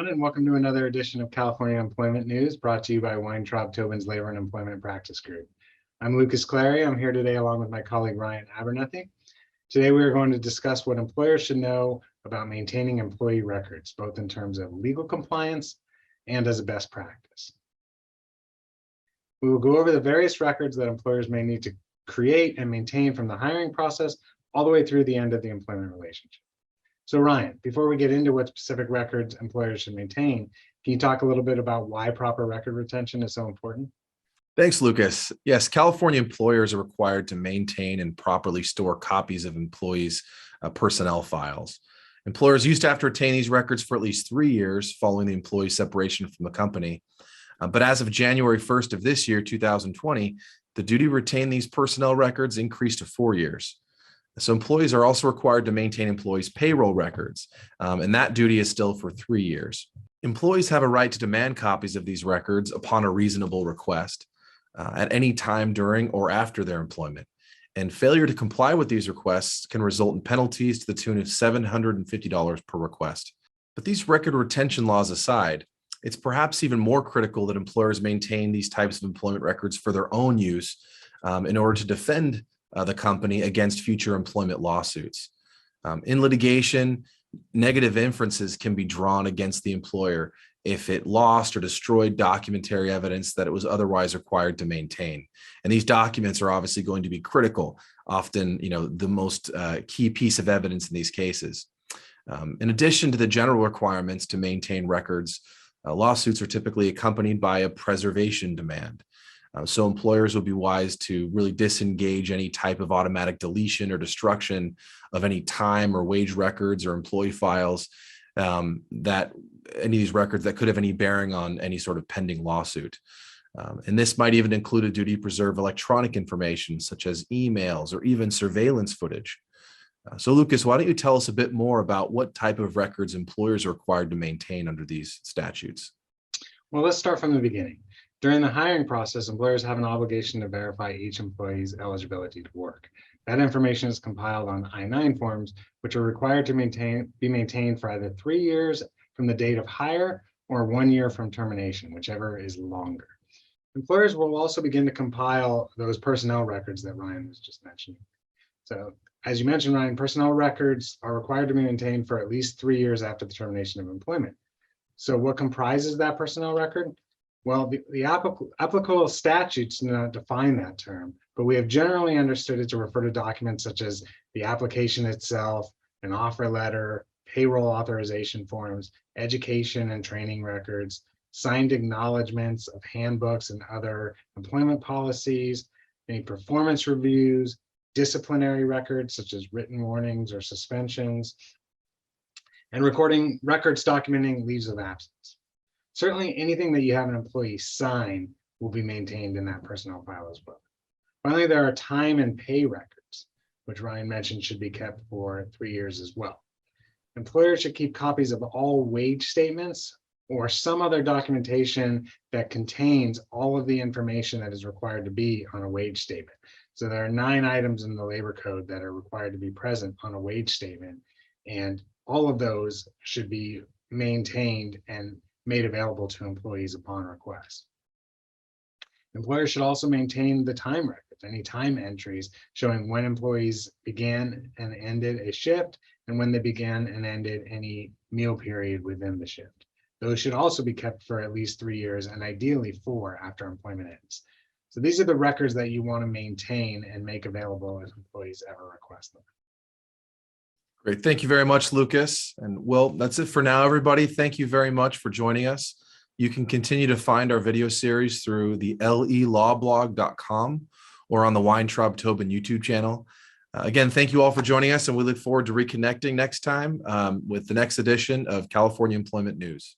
everyone, and welcome to another edition of California Employment News brought to you by Weintraub Tobin's Labor and Employment Practice Group. I'm Lukas Clary. I'm here today along with my colleague Ryan Abernethy. Today we are going to discuss what employers should know about maintaining employee records, both in terms of legal compliance and as a best practice. We will go over the various records that employers may need to create and maintain from the hiring process all the way through the end of the employment relationship. So Ryan, before we get into what specific records employers should maintain, can you talk a little bit about why proper record retention is so important? Thanks, Lukas. Yes, California employers are required to maintain and properly store copies of employees' personnel files. Employers used to have to retain these records for at least 3 years following the employee's separation from the company. But as of January 1st of this year, 2020, the duty to retain these personnel records increased to 4 years. So employees are also required to maintain employees' payroll records, and that duty is still for 3 years. Employees have a right to demand copies of these records upon a reasonable request at any time during or after their employment. And failure to comply with these requests can result in penalties to the tune of $750 per request. But these record retention laws aside, it's perhaps even more critical that employers maintain these types of employment records for their own use in order to defend the company against future employment lawsuits. In litigation, negative inferences can be drawn against the employer if it lost or destroyed documentary evidence that it was otherwise required to maintain. And these documents are obviously going to be critical, often, the most key piece of evidence in these cases. In addition to the general requirements to maintain records, lawsuits are typically accompanied by a preservation demand. So employers will be wise to really disengage any type of automatic deletion or destruction of any time or wage records or employee files that any of these records that could have any bearing on any sort of pending lawsuit. And this might even include a duty to preserve electronic information such as emails or even surveillance footage. So Lukas, why don't you tell us a bit more about what type of records employers are required to maintain under these statutes? Well, let's start from the beginning. During the hiring process, employers have an obligation to verify each employee's eligibility to work. That information is compiled on I-9 forms, which are required to be maintained for either 3 years from the date of hire or 1 year from termination, whichever is longer. Employers will also begin to compile those personnel records that Ryan was just mentioning. So, as you mentioned, Ryan, personnel records are required to be maintained for at least 3 years after the termination of employment. So what comprises that personnel record? Well, the applicable statutes do not define that term, but we have generally understood it to refer to documents such as the application itself, an offer letter, payroll authorization forms, education and training records, signed acknowledgements of handbooks and other employment policies, any performance reviews, disciplinary records such as written warnings or suspensions, and recording records documenting leaves of absence. Certainly anything that you have an employee sign will be maintained in that personnel file as well. Finally, there are time and pay records, which Ryan mentioned should be kept for 3 years as well. Employers should keep copies of all wage statements or some other documentation that contains all of the information that is required to be on a wage statement. So there are 9 items in the labor code that are required to be present on a wage statement, and all of those should be maintained and made available to employees upon request. Employers should also maintain the time records, any time entries showing when employees began and ended a shift and when they began and ended any meal period within the shift. Those should also be kept for at least 3 years and ideally 4 after employment ends. So these are the records that you want to maintain and make available as employees ever request them. Great. Thank you very much, Lukas. And well, that's it for now, everybody. Thank you very much for joining us. You can continue to find our video series through the lelawblog.com or on the Weintraub Tobin YouTube channel. Again, thank you all for joining us, and we look forward to reconnecting next time with the next edition of California Employment News.